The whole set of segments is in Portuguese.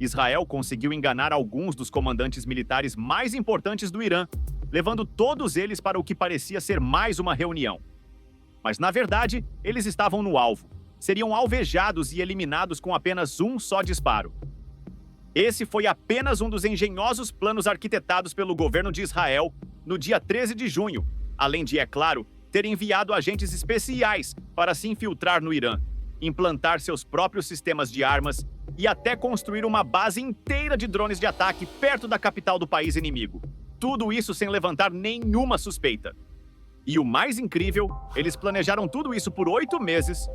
Israel conseguiu enganar alguns dos comandantes militares mais importantes do Irã, levando todos eles para o que parecia ser mais uma reunião. Mas, na verdade, eles estavam no alvo. Seriam alvejados e eliminados com apenas um só disparo. Esse foi apenas um dos engenhosos planos arquitetados pelo governo de Israel no dia 13 de junho, além de, é claro, ter enviado agentes especiais para se infiltrar no Irã, implantar seus próprios sistemas de armas e até construir uma base inteira de drones de ataque perto da capital do país inimigo. Tudo isso sem levantar nenhuma suspeita. E o mais incrível, eles planejaram tudo isso por 8 meses.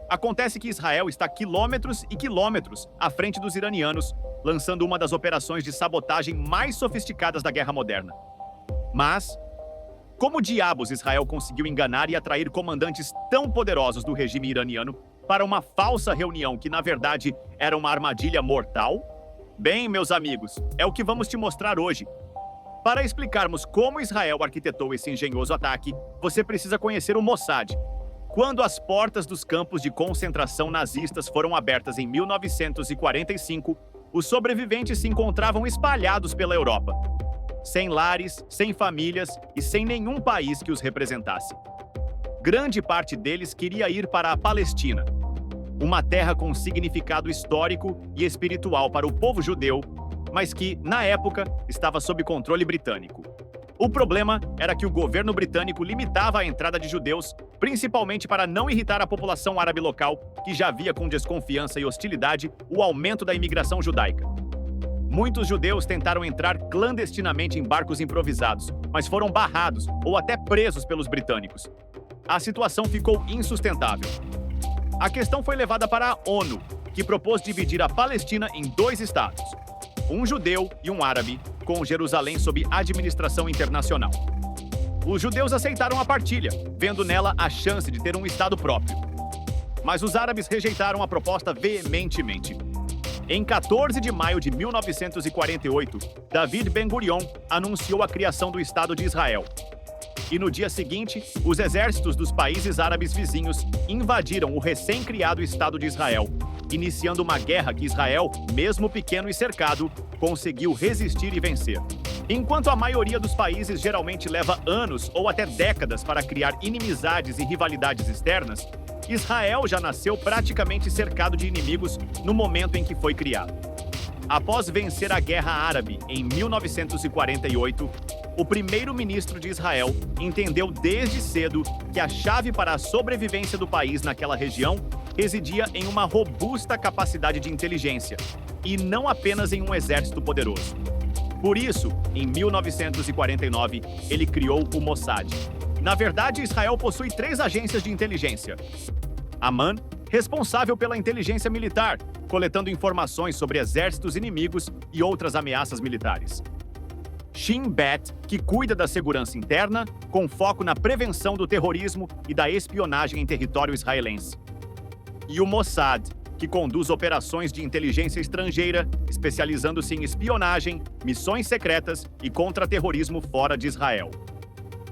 Acontece que Israel está quilômetros e quilômetros à frente dos iranianos, lançando uma das operações de sabotagem mais sofisticadas da guerra moderna. Mas, como diabos Israel conseguiu enganar e atrair comandantes tão poderosos do regime iraniano para uma falsa reunião que, na verdade, era uma armadilha mortal? Bem, meus amigos, é o que vamos te mostrar hoje. Para explicarmos como Israel arquitetou esse engenhoso ataque, você precisa conhecer o Mossad. Quando as portas dos campos de concentração nazistas foram abertas em 1945, os sobreviventes se encontravam espalhados pela Europa, sem lares, sem famílias e sem nenhum país que os representasse. Grande parte deles queria ir para a Palestina, uma terra com significado histórico e espiritual para o povo judeu, mas que, na época, estava sob controle britânico. O problema era que o governo britânico limitava a entrada de judeus, principalmente para não irritar a população árabe local, que já via com desconfiança e hostilidade o aumento da imigração judaica. Muitos judeus tentaram entrar clandestinamente em barcos improvisados, mas foram barrados ou até presos pelos britânicos. A situação ficou insustentável. A questão foi levada para a ONU, que propôs dividir a Palestina em 2 estados, um judeu e um árabe, com Jerusalém sob administração internacional. Os judeus aceitaram a partilha, vendo nela a chance de ter um estado próprio. Mas os árabes rejeitaram a proposta veementemente. Em 14 de maio de 1948, David Ben-Gurion anunciou a criação do Estado de Israel. E no dia seguinte, os exércitos dos países árabes vizinhos invadiram o recém-criado Estado de Israel, iniciando uma guerra que Israel, mesmo pequeno e cercado, conseguiu resistir e vencer. Enquanto a maioria dos países geralmente leva anos ou até décadas para criar inimizades e rivalidades externas, Israel já nasceu praticamente cercado de inimigos no momento em que foi criado. Após vencer a Guerra Árabe em 1948, o primeiro-ministro de Israel entendeu desde cedo que a chave para a sobrevivência do país naquela região residia em uma robusta capacidade de inteligência, e não apenas em um exército poderoso. Por isso, em 1949, ele criou o Mossad. Na verdade, Israel possui 3 agências de inteligência. Amman, responsável pela inteligência militar, coletando informações sobre exércitos inimigos e outras ameaças militares. Shin Bet, que cuida da segurança interna, com foco na prevenção do terrorismo e da espionagem em território israelense. E o Mossad, que conduz operações de inteligência estrangeira, especializando-se em espionagem, missões secretas e contra-terrorismo fora de Israel.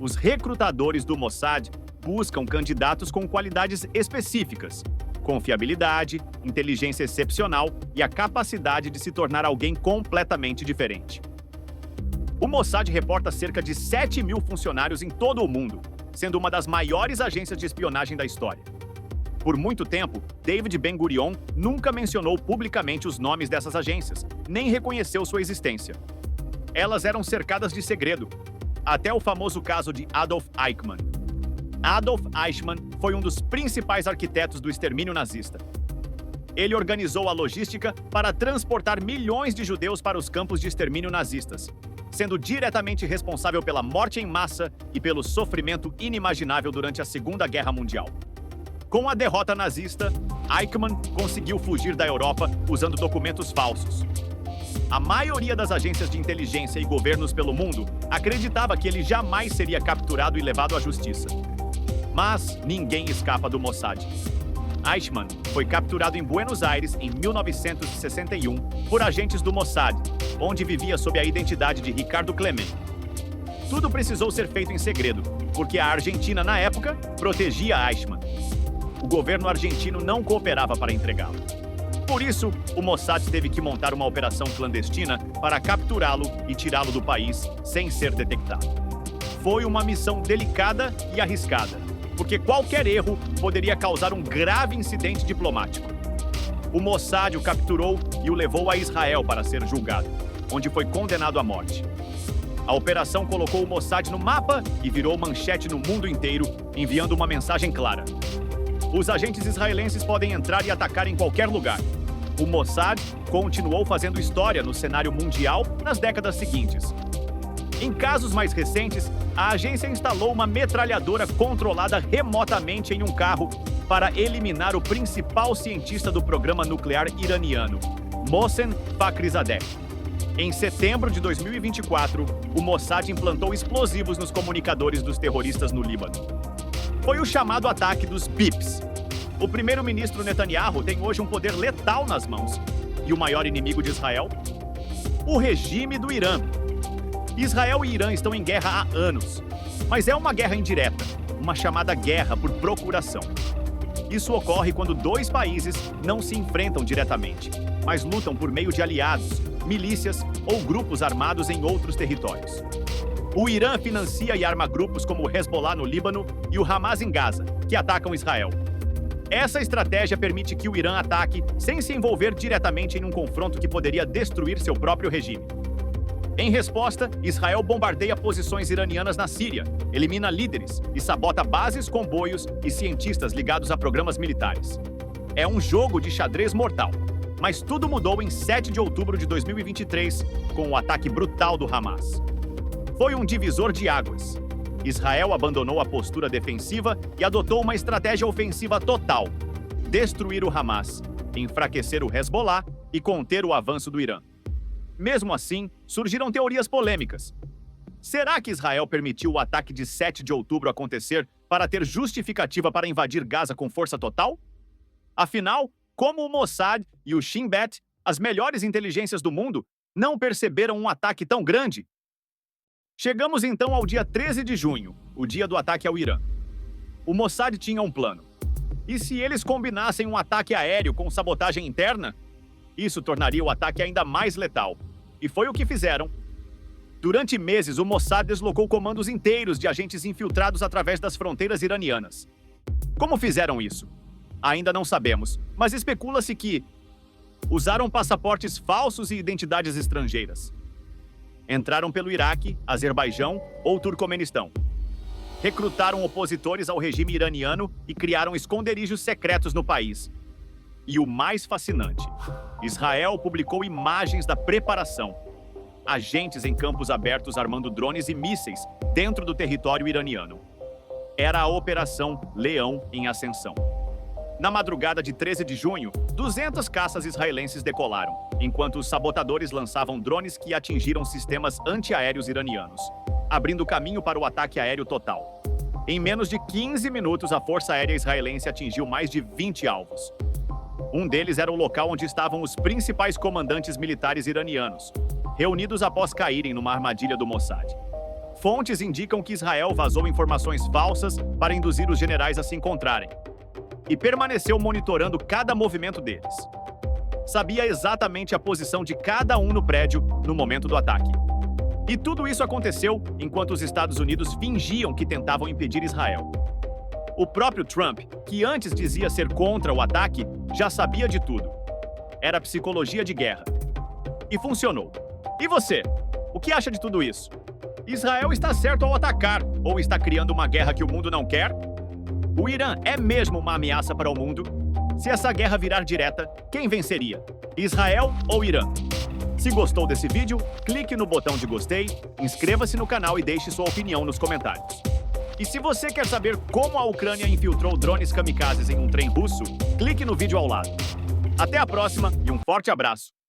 Os recrutadores do Mossad buscam candidatos com qualidades específicas, confiabilidade, inteligência excepcional e a capacidade de se tornar alguém completamente diferente. O Mossad reporta cerca de 7.000 funcionários em todo o mundo, sendo uma das maiores agências de espionagem da história. Por muito tempo, David Ben-Gurion nunca mencionou publicamente os nomes dessas agências, nem reconheceu sua existência. Elas eram cercadas de segredo, até o famoso caso de Adolf Eichmann. Adolf Eichmann foi um dos principais arquitetos do extermínio nazista. Ele organizou a logística para transportar milhões de judeus para os campos de extermínio nazistas, sendo diretamente responsável pela morte em massa e pelo sofrimento inimaginável durante a Segunda Guerra Mundial. Com a derrota nazista, Eichmann conseguiu fugir da Europa usando documentos falsos. A maioria das agências de inteligência e governos pelo mundo acreditava que ele jamais seria capturado e levado à justiça. Mas ninguém escapa do Mossad. Eichmann foi capturado em Buenos Aires em 1961 por agentes do Mossad, onde vivia sob a identidade de Ricardo Clement. Tudo precisou ser feito em segredo, porque a Argentina, na época, protegia Eichmann. O governo argentino não cooperava para entregá-lo. Por isso, o Mossad teve que montar uma operação clandestina para capturá-lo e tirá-lo do país sem ser detectado. Foi uma missão delicada e arriscada, porque qualquer erro poderia causar um grave incidente diplomático. O Mossad o capturou e o levou a Israel para ser julgado, onde foi condenado à morte. A operação colocou o Mossad no mapa e virou manchete no mundo inteiro, enviando uma mensagem clara: os agentes israelenses podem entrar e atacar em qualquer lugar. O Mossad continuou fazendo história no cenário mundial nas décadas seguintes. Em casos mais recentes, a agência instalou uma metralhadora controlada remotamente em um carro para eliminar o principal cientista do programa nuclear iraniano, Mohsen Fakhrizadeh. Em setembro de 2024, o Mossad implantou explosivos nos comunicadores dos terroristas no Líbano. Foi o chamado ataque dos BIPs. O primeiro-ministro Netanyahu tem hoje um poder letal nas mãos. E o maior inimigo de Israel? O regime do Irã. Israel e Irã estão em guerra há anos. Mas é uma guerra indireta, uma chamada guerra por procuração. Isso ocorre quando dois países não se enfrentam diretamente, mas lutam por meio de aliados, milícias ou grupos armados em outros territórios. O Irã financia e arma grupos como o Hezbollah no Líbano e o Hamas em Gaza, que atacam Israel. Essa estratégia permite que o Irã ataque sem se envolver diretamente em um confronto que poderia destruir seu próprio regime. Em resposta, Israel bombardeia posições iranianas na Síria, elimina líderes e sabota bases, comboios e cientistas ligados a programas militares. É um jogo de xadrez mortal, mas tudo mudou em 7 de outubro de 2023 com o ataque brutal do Hamas. Foi um divisor de águas. Israel abandonou a postura defensiva e adotou uma estratégia ofensiva total: destruir o Hamas, enfraquecer o Hezbollah e conter o avanço do Irã. Mesmo assim, surgiram teorias polêmicas. Será que Israel permitiu o ataque de 7 de outubro acontecer para ter justificativa para invadir Gaza com força total? Afinal, como o Mossad e o Shin Bet, as melhores inteligências do mundo, não perceberam um ataque tão grande? Chegamos então ao dia 13 de junho, o dia do ataque ao Irã. O Mossad tinha um plano. E se eles combinassem um ataque aéreo com sabotagem interna? Isso tornaria o ataque ainda mais letal. E foi o que fizeram. Durante meses, o Mossad deslocou comandos inteiros de agentes infiltrados através das fronteiras iranianas. Como fizeram isso? Ainda não sabemos, mas especula-se que usaram passaportes falsos e identidades estrangeiras. Entraram pelo Iraque, Azerbaijão ou Turcomenistão. Recrutaram opositores ao regime iraniano e criaram esconderijos secretos no país. E o mais fascinante, Israel publicou imagens da preparação. Agentes em campos abertos armando drones e mísseis dentro do território iraniano. Era a Operação Leão em Ascensão. Na madrugada de 13 de junho, 200 caças israelenses decolaram, enquanto os sabotadores lançavam drones que atingiram sistemas antiaéreos iranianos, abrindo caminho para o ataque aéreo total. Em menos de 15 minutos, a Força Aérea Israelense atingiu mais de 20 alvos. Um deles era o local onde estavam os principais comandantes militares iranianos, reunidos após caírem numa armadilha do Mossad. Fontes indicam que Israel vazou informações falsas para induzir os generais a se encontrarem, e permaneceu monitorando cada movimento deles. Sabia exatamente a posição de cada um no prédio no momento do ataque. E tudo isso aconteceu enquanto os Estados Unidos fingiam que tentavam impedir Israel. O próprio Trump, que antes dizia ser contra o ataque, já sabia de tudo. Era psicologia de guerra. E funcionou. E você? O que acha de tudo isso? Israel está certo ao atacar ou está criando uma guerra que o mundo não quer? O Irã é mesmo uma ameaça para o mundo? Se essa guerra virar direta, quem venceria? Israel ou Irã? Se gostou desse vídeo, clique no botão de gostei, inscreva-se no canal e deixe sua opinião nos comentários. E se você quer saber como a Ucrânia infiltrou drones kamikazes em um trem russo, clique no vídeo ao lado. Até a próxima e um forte abraço!